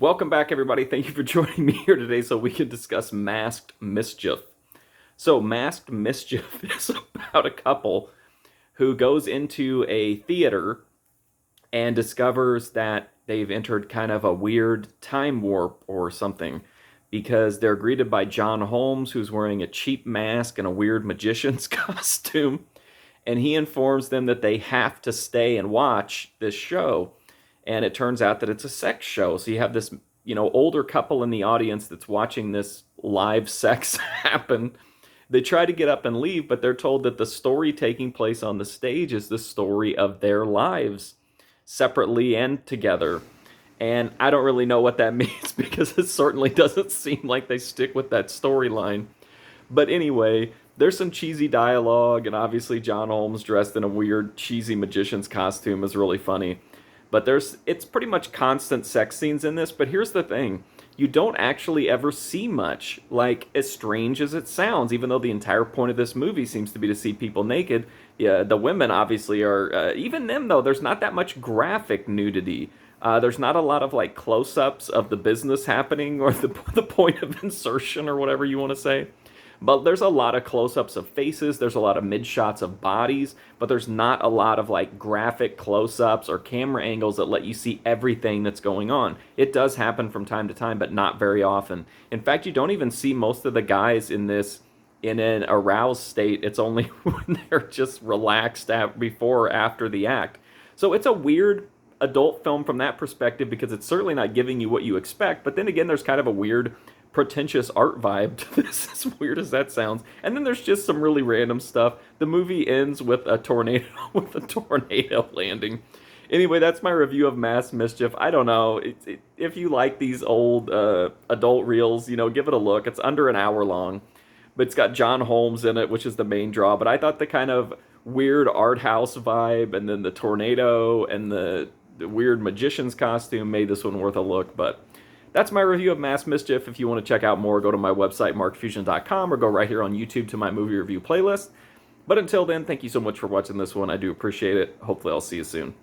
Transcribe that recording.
Welcome back, everybody. Thank you for joining me here today so we can discuss Masked Mischief. So, Masked Mischief is about a couple who goes into a theater and discovers that they've entered kind of a weird time warp or something because they're greeted by John Holmes, who's wearing a cheap mask and a weird magician's costume. And he informs them that they have to stay and watch this show. And it turns out that it's a sex show. So you have this, older couple in the audience that's watching this live sex happen. They try to get up and leave, but they're told that the story taking place on the stage is the story of their lives, separately and together. And I don't really know what that means because it certainly doesn't seem like they stick with that storyline. But anyway, there's some cheesy dialogue, and obviously John Holmes dressed in a weird, cheesy magician's costume is really funny. But it's pretty much constant sex scenes in this. But here's the thing: you don't actually ever see much. Like, as strange as it sounds, even though the entire point of this movie seems to be to see people naked. Yeah, the women obviously are. Even them though, there's not that much graphic nudity. There's not a lot of like close-ups of the business happening or the point of insertion or whatever you want to say. But there's a lot of close-ups of faces, there's a lot of mid-shots of bodies, but there's not a lot of like graphic close-ups or camera angles that let you see everything that's going on. It does happen from time to time, but not very often. In fact, you don't even see most of the guys in this in an aroused state. It's only when they're just relaxed before or after the act. So it's a weird adult film from that perspective because it's certainly not giving you what you expect, but then again, there's kind of a weird pretentious art vibe to this, as weird as that sounds. And then there's just some really random stuff. The movie ends with a tornado with a tornado landing. Anyway, that's my review of Mass Mischief. I don't know. If you like these old adult reels, give it a look. It's under an hour long, but it's got John Holmes in it, which is the main draw. But I thought the kind of weird art house vibe and then the tornado and the weird magician's costume made this one worth a look. But that's my review of Mass Mischief. If you want to check out more, go to my website, markfusion.com, or go right here on YouTube to my movie review playlist. But until then, thank you so much for watching this one. I do appreciate it. Hopefully I'll see you soon.